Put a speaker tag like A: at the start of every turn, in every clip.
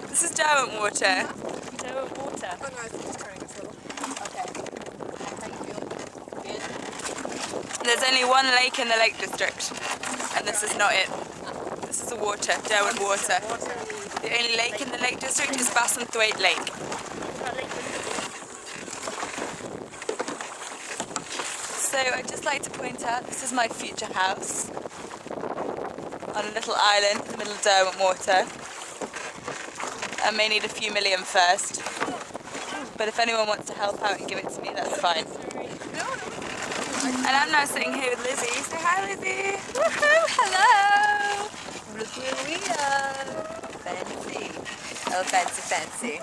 A: This is Derwent water.
B: Derwent water.
C: Oh no, it's turning a little. Okay. How you feeling? Good?
A: There's only one lake in the Lake District, and this is not it. This is the water, Derwent water. The only lake in the Lake District is Bassenthwaite Lake. So I'd just like to point out, this is my future house on a little island in the middle of Derwent water. I may need a few million first, but if anyone wants to help out and give it to me, that's fine. And I'm now sitting here with Lizzie. Say hi, Lizzie.
D: Woohoo! Hello! Look where we are. Fancy. Oh, fancy, fancy.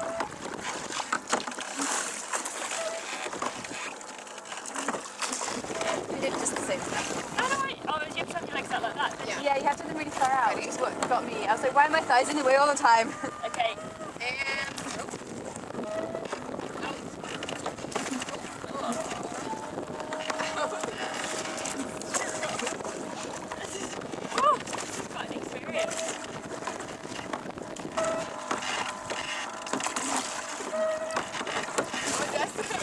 D: We did just the same stuff.
B: Oh, you have to have your legs out like that.
D: Yeah, you have to do them really far out. It's what got me. I was like, why are my thighs in the way all the time?
B: Okay.
C: And
B: Oh, this is quite an experience.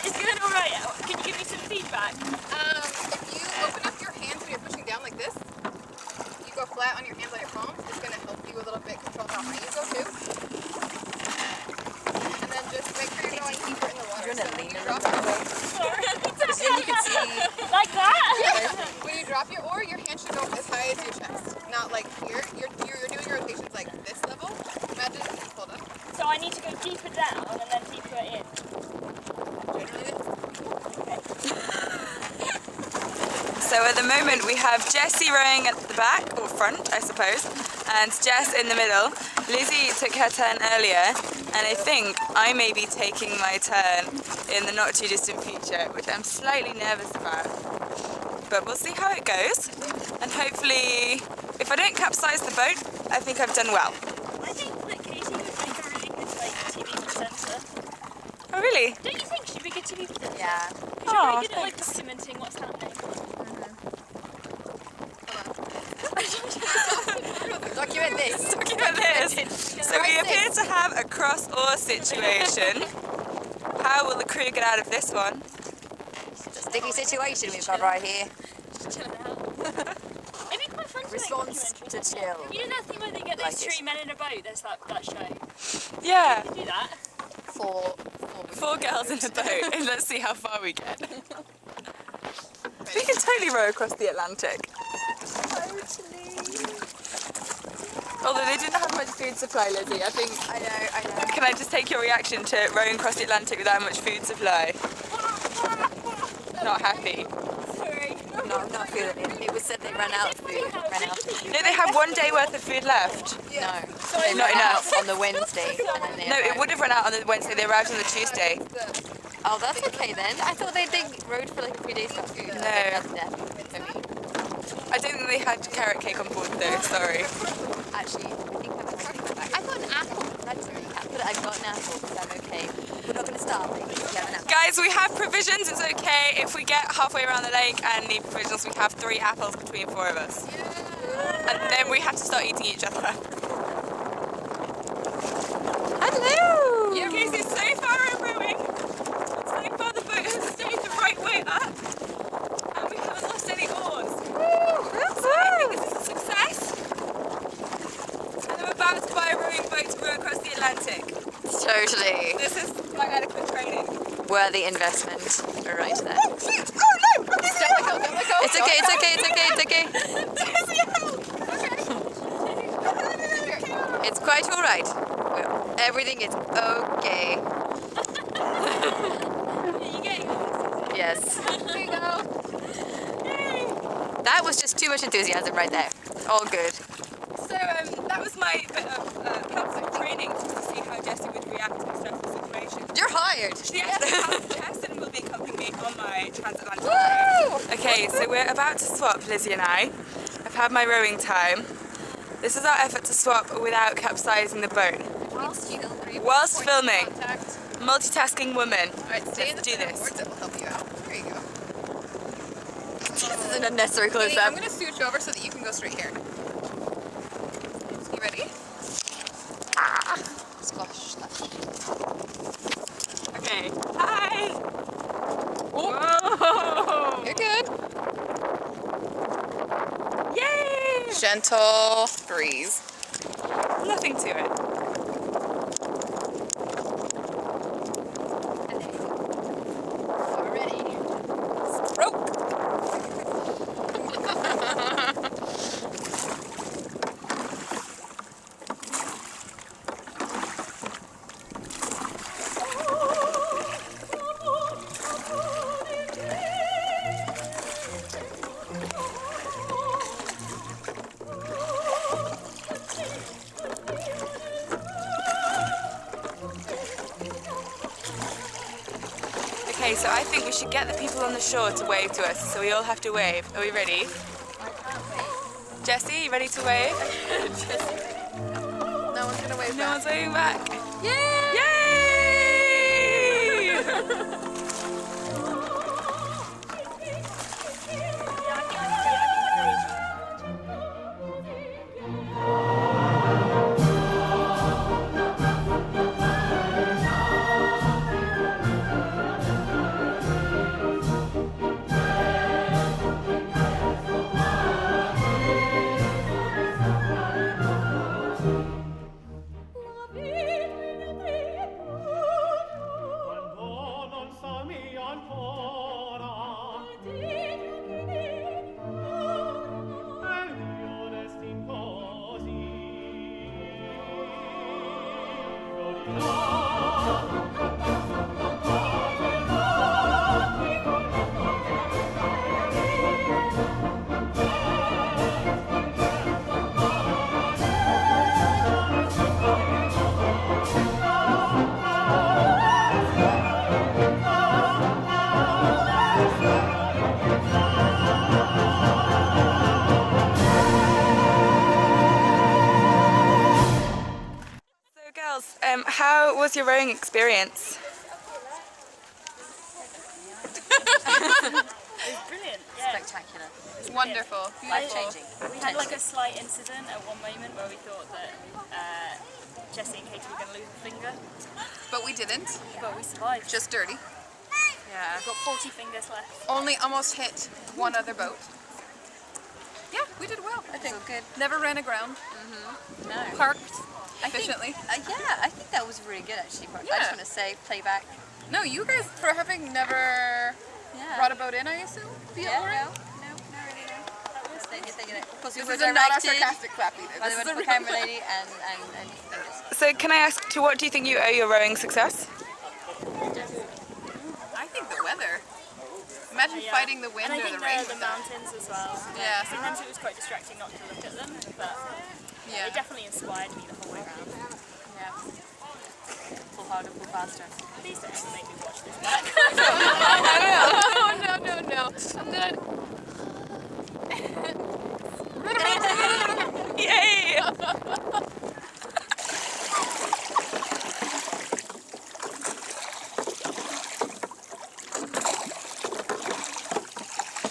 B: It's going alright. Can you give me some feedback?
C: if you open up your hands when you're pushing down like this, you go flat on your hands on your palms, it's going to help you a little bit control how high you go too. And then just make sure you're going deeper in the water.
D: You're
C: So
D: gonna
C: when
D: lean
C: you
D: a
C: drop
D: little
C: your
D: bit. Then you can see.
B: Like that?
C: when you drop your oar, your hand should go as high as your chest, not like here. You're doing rotations like this level. Imagine, hold on.
B: So I need to go deeper down and then deeper in.
C: Generally,
A: So at the moment we have Jessie rowing at the back, or front I suppose, and Jess in the middle. Lizzie took her turn earlier, and I think I may be taking my turn in the not too distant future, which I'm slightly nervous about. But we'll see how it goes, and hopefully, if I don't capsize the boat, I think I've done well.
B: I think that Katie would make a really good TV presenter.
A: Oh really?
B: Don't you think she'd be a good TV presenter?
D: Yeah.
B: Because you're
A: Oh,
B: really good at documenting what's happening.
D: Document this.
A: Document this. So we appear to have a cross-oar situation. How will the crew get out of this one?
D: It's a sticky situation we've got right here.
B: Just chilling out. It'd be quite fun to
D: Response
B: make
D: to
B: documentaries.
D: chill.
B: You know that thing where they get
D: Like
B: those
D: it.
B: 3 men in a boat? There's that show.
A: Yeah,
B: You can do that.
A: four girls in a boat, and let's see how far we get. We can totally row across the Atlantic. Although they didn't have much food supply, Lizzie. I think.
D: I know.
A: Can I just take your reaction to rowing across the Atlantic without much food supply? Not happy.
B: Sorry.
D: No, I'm not feeling it. It was said they ran out of food.
A: No, they had 1 day worth of food left.
D: No, they
A: Not
D: ran
A: enough.
D: out on the Wednesday. And then they
A: No, it
D: arrived.
A: would have run out on the Wednesday. They arrived on the Tuesday.
D: Oh, that's okay then. I thought they rode for like a few days. No. That's death for me.
A: I don't think they had carrot cake on board though. Sorry.
D: Actually, I got an apple. I've got an apple, so I'm okay. We're not going to starve. We have an apple.
A: Guys, we have provisions. It's okay if we get halfway around the lake and need provisions. We have 3 apples between 4 of us, and then we have to start eating each other. Hello. Yeah, Casey, so far I'm rowing. So far the boat has stayed the right way up, and we haven't lost any oars. So I think this is a success. And I'm about to buy a rowing boat to row across the Atlantic.
D: Totally.
A: This is my adequate training.
D: Worthy investment. Right there.
A: Oh shit! Oh no!
C: don't let go, don't let go.
D: It's okay, it's okay, it's okay, it's okay. It's quite alright. Everything is okay.
B: You getting
D: Yes.
C: There you go.
D: That was just too much enthusiasm right there. All good.
A: So that was my bit of helpful training just to see how Jessie would react in a stressful situation.
D: You're hired.
A: She actually has Jess and will be accompanying me on my transatlantic journey. Okay, so we're about to swap, Lizzie and I. I've had my rowing time. This is our effort to swap without capsizing the boat. Whilst filming. multitasking woman.
C: Alright, stay in the
A: Let's do
C: center
A: this.
C: boards, it will help you out. There you go.
D: This is an unnecessary
C: Katie,
D: close-up.
C: I'm gonna scooch over so that you can go straight here. You ready?
D: Squash that.
A: Okay. Hi.
C: Oh,
A: Whoa.
C: you're good.
A: Yay!
C: Gentle breeze.
A: Nothing to it.
D: And there you go. We're ready.
C: Stroke.
A: Okay, so I think we should get the people on the shore to wave to us, so we all have to wave. Are we ready? Jessie, you ready to wave?
C: No one's gonna wave
A: No
C: back.
A: one's waving back.
C: Yay!
A: Yay!
E: Quando non s'ami ancora, è il mio destin così.
A: So girls, how was your rowing experience?
B: Brilliant. Yeah.
D: Spectacular.
C: Wonderful.
D: Life-changing.
B: We had like a slight incident at one moment where we thought that Jessie and Katie were going to lose a finger,
C: But we didn't.
B: but we survived.
C: Just dirty.
A: Yeah.
B: We've got 40 fingers left.
C: Only almost hit one other boat. Yeah, we did well, I think.
D: So good.
C: Never ran aground.
D: No.
C: Parked
D: I think-
C: efficiently.
D: Yeah, I think that was really good actually. I
C: Yeah.
D: just want to say, playback.
C: No, you guys, for having never
D: Yeah.
C: brought a boat in, I assume?
D: Yeah, no, really, no. Of course, we
C: This
D: were
C: is not a
D: directed
C: sarcastic clap either.
D: by
C: This
D: the
C: is a
D: wonderful
C: real
D: camera lady and just
A: So can I ask, to what do you think you owe your rowing success?
C: I think the weather. Imagine
B: Yeah.
C: fighting the wind
B: and I
C: or
B: think
C: the rain
B: the
C: with that.
B: mountains as well.
C: Yeah.
B: Sometimes it was quite distracting not to look at them, but
C: Yeah.
B: it definitely inspired me the whole way around.
D: yeah. Pull harder, pull faster.
B: Please don't ever make me watch this back.
C: Oh, no. I'm good.
A: Yay!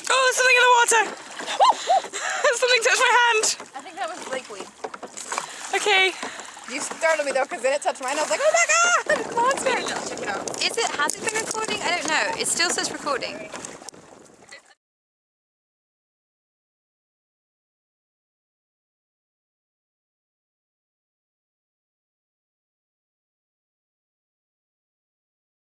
A: Oh, something in the water! Something touched my hand!
C: I think that was lakeweed.
A: Okay.
C: You startled me though, because then it touched mine. I was like, oh my god, monster! Check it out.
D: Has it been recording? I don't know. It still says recording.